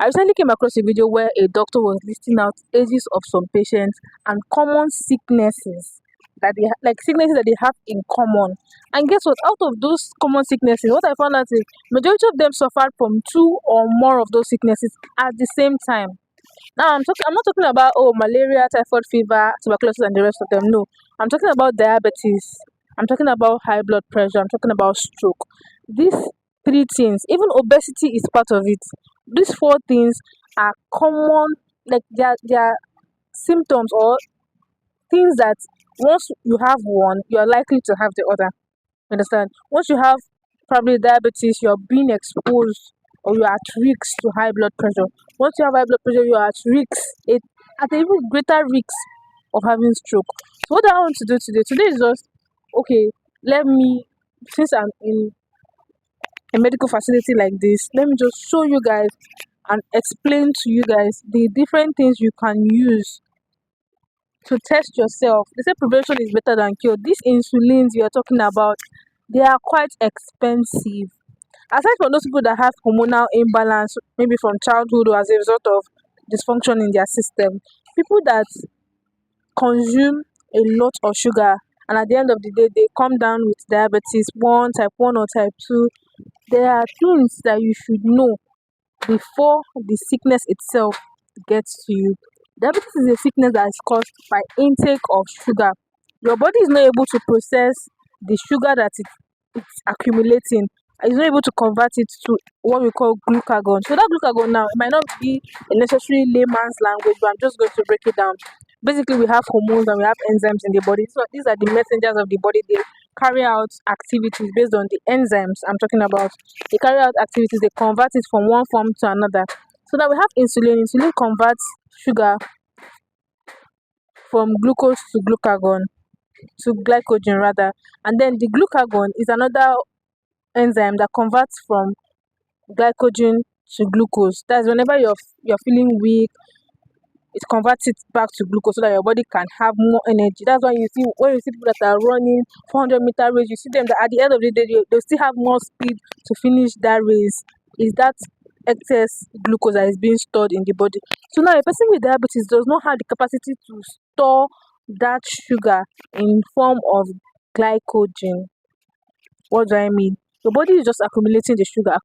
I recently came across a video where a doctor was listing out ages of some patients and common sicknesses that like sicknesses that they have in common. And guess what? Out of those common sicknesses, what I found out is majority of them suffered from two or more of those sicknesses at the same time. Now I'm not talking about malaria, typhoid fever, tuberculosis, and the rest of them. No, I'm talking about diabetes. I'm talking about high blood pressure. I'm talking about stroke. These three things, even obesity is part of it. These four things are common, like they are symptoms or things that once you have one, you are likely to have the other. Understand? Once you have probably diabetes, you're being exposed or you're at risk to high blood pressure. Once you have high blood pressure, you're at risk, at an even greater risk of having stroke. So what I want to do today is just okay. Let me, since I'm in a medical facility like this, let me just show you guys and explain to you guys the different things you can use to test yourself. They say prevention is better than cure. These insulins you are talking about, they are quite expensive. Aside from those people that have hormonal imbalance, maybe from childhood or as a result of dysfunction in their system, people that consume a lot of sugar and at the end of the day they come down with diabetes 1, type 1 or type 2, there are things that you should know before the sickness itself gets to you. Diabetes is a sickness that is caused by intake of sugar. Your body is not able to process the sugar that it's accumulating. It's not able to convert it to what we call glucagon. So that glucagon now, it might not be a necessary layman's language, but I'm just going to break it down. Basically, we have hormones and we have enzymes in the body. So these are the messengers of the body. They carry out activities based on the enzymes I'm talking about. They carry out activities, they convert it from one form to another. So now we have insulin. Insulin converts sugar from glucose to glucagon, to glycogen rather. And then the glucagon is another enzyme that converts from glycogen to glucose. That's whenever you're feeling weak, it converts it back to glucose so that your body can have more energy. That's why you see when you see people that are running 400-meter race, you see them that at the end of the day they still have more speed to finish that race. Is that excess glucose that is being stored in the body? So now a person with diabetes does not have the capacity to store that sugar in form of glycogen. What do I mean? Your body is just accumulating the sugar,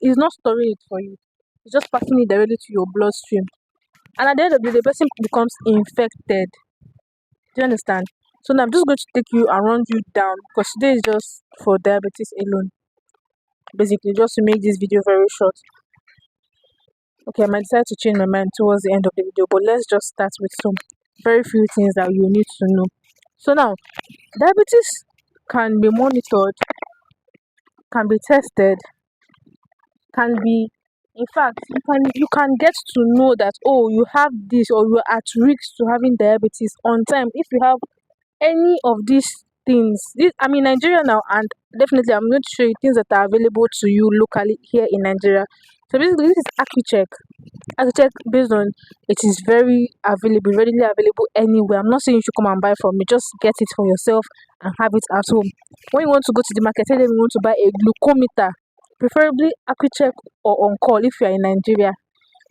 It's not storing it for you. It's just passing it directly to your bloodstream. And at the end of the day, the person becomes infected. Do you understand? So now I'm just going to take you and run you down because today is just for diabetes alone. Basically, just to make this video very short. Okay, I might decide to change my mind towards the end of the video, but let's just start with some very few things that you need to know. So now, diabetes can be monitored, can be tested, can be, in fact, you can get to know that you have this or you're at risk to having diabetes on time if you have any of these things. I'm in Nigeria now, and definitely I'm going to show you things that are available to you locally here in Nigeria. So basically, this is AccuCheck. AccuCheck, based on it is very available, readily available anywhere. I'm not saying you should come and buy from me. Just get it for yourself and have it at home. When you want to go to the market, tell them you want to buy a glucometer, preferably AccuCheck or On Call if you are in Nigeria.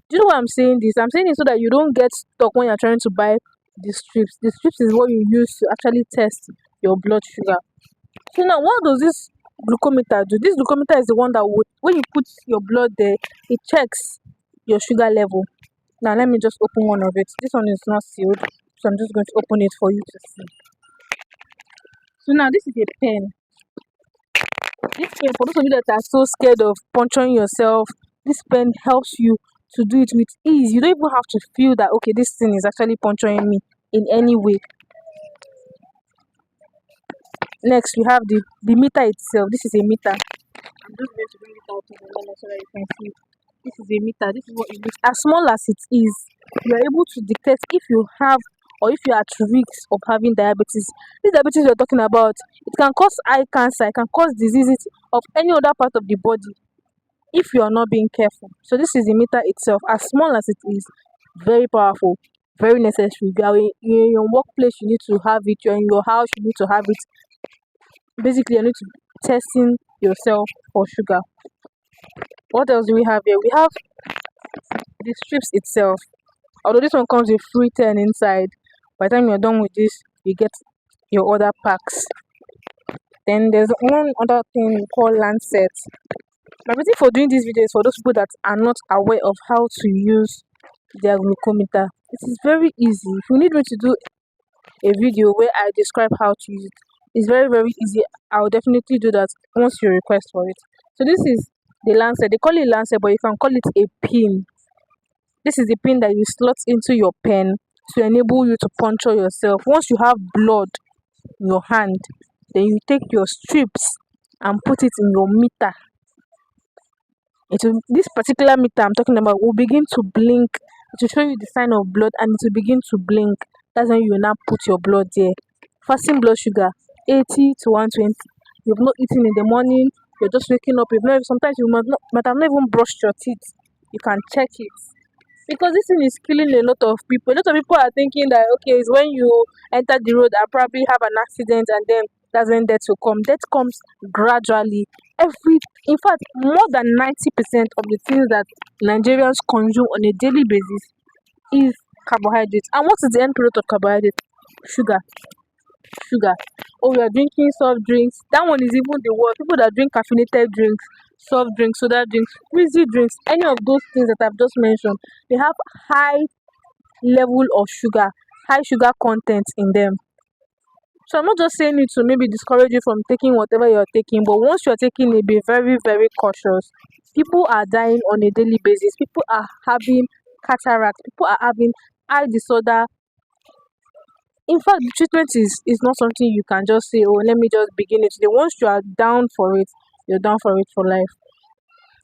Do you know why I'm saying this? I'm saying it so that you don't get stuck when you're trying to buy the strips. The strips is what you use to actually test your blood sugar. So now, what does this glucometer do? This glucometer is the one that would, when you put your blood there, it checks your sugar level. Now, let me just open one of it. This one is not sealed, so I'm just going to open it for you to see. So now, this is a pen. This pen, for those of you that are so scared of puncturing yourself, this pen helps you to do it with ease. You don't even have to feel that, okay, this thing is actually puncturing me in any way. Next, we have the meter itself. This is a meter. I'm just going to bring it out to the camera so that you can see. This is a meter. This is what it looks. As small as it is, you are able to detect if you have or if you are at risk of having diabetes. This diabetes we're talking about, it can cause eye cancer, it can cause diseases of any other part of the body if you are not being careful. So this is the meter itself. As small as it is, very powerful, very necessary. If you are in your workplace, you need to have it. You're in your house, you need to have it. Basically, you need to be testing yourself for sugar. What else do we have here? We have the strips itself. Although this one comes with free 10 inside, by the time you're done with this, you get your other packs. Then there's one other thing we call lancet. My reason for doing this video is for those people that are not aware of how to use their glucometer. It is very easy. If you need me to do a video where I describe how to use it, it's very, very easy. I'll definitely do that once you request for it. So this is the lancet. They call it lancet, but you can call it a pin. This is the pin that you slot into your pen to enable you to puncture yourself. Once you have blood in your hand, then you take your strips and put it in your meter. This particular meter I'm talking about will begin to blink. It will show you the sign of blood and it will begin to blink. That's when you will now put your blood there. Fasting blood sugar 80 to 120. You've not eaten in the morning, you're just waking up. Sometimes you might have not even brushed your teeth. You can check it. Because this thing is killing a lot of people. A lot of people are thinking that okay, it's when you enter the road and probably have an accident and then that's when death will come. Death comes gradually. In fact, more than 90% of the things that Nigerians consume on a daily basis is carbohydrates. And what is the end product of carbohydrates? Sugar. Oh, we are drinking soft drinks. That one is even the worst. People that drink caffeinated drinks, soft drinks, soda drinks, fizzy drinks, any of those things that I've just mentioned, they have high level of sugar, high sugar content in them. So I'm not just saying it to maybe discourage you from taking whatever you're taking, but once you're taking it, be very, very cautious. People are dying on a daily basis. People are having cataract. People are having eye disorder. In fact, the treatment is not something you can just say, oh, let me just begin it today. Once you are down for it, you're down for it for life.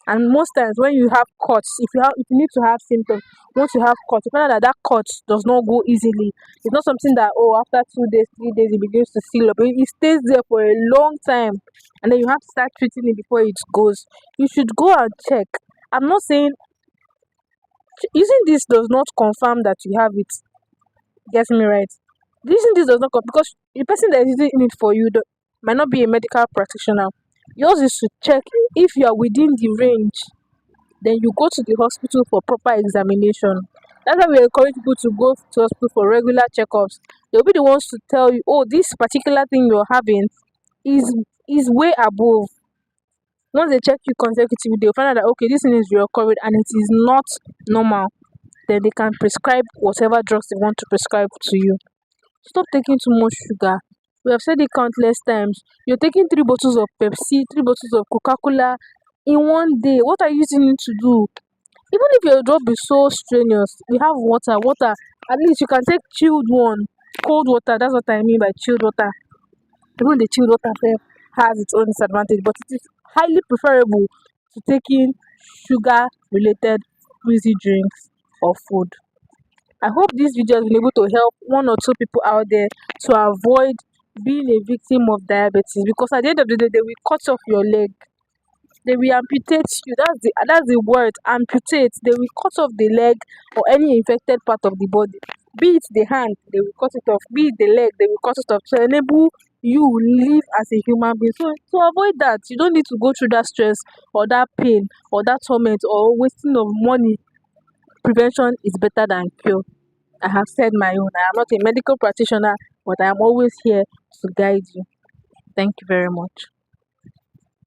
And most times when you have cuts, if you need to have symptoms, once you have cuts, you find out that cut does not go easily. It's not something that after 2 days, 3 days it begins to seal up. It stays there for a long time, and then you have to start treating it before it goes. You should go and check. I'm not saying using this does not confirm that you have it. Get me right? Using this does not because the person that is using it for you might not be a medical practitioner. Yours is to check if you are within the range, then you go to the hospital for proper examination. That's why we encourage people to go to hospital for regular checkups. They'll be the ones to tell you, oh, this particular thing you're having is way above. Once they check you consecutively, they'll find out that okay, this thing is reoccurring and it is not normal. Then they can prescribe whatever drugs they want to prescribe to you. Stop taking too much sugar. We have said it countless times. You're taking 3 bottles of Pepsi, 3 bottles of Coca-Cola in one day. What are you using it to do? Even if your job is so strenuous, we have water. At least you can take chilled one. Cold water, that's what I mean by chilled water. Even the chilled water has its own disadvantage, but it is highly preferable to taking sugar-related fizzy drinks or food. I hope this video has been able to help 1 or 2 people out there to avoid being a victim of diabetes, because at the end of the day, they will cut off your leg. They will amputate you. That's the word, amputate. They will cut off the leg or any infected part of the body. Be it the hand, they will cut it off. Be it the leg, they will cut it off to enable you live as a human being. So to avoid that, you don't need to go through that stress or that pain or that torment or wasting of money. Prevention is better than cure. I have said my own. I am not a medical practitioner, but I am always here to guide you. Thank you very much.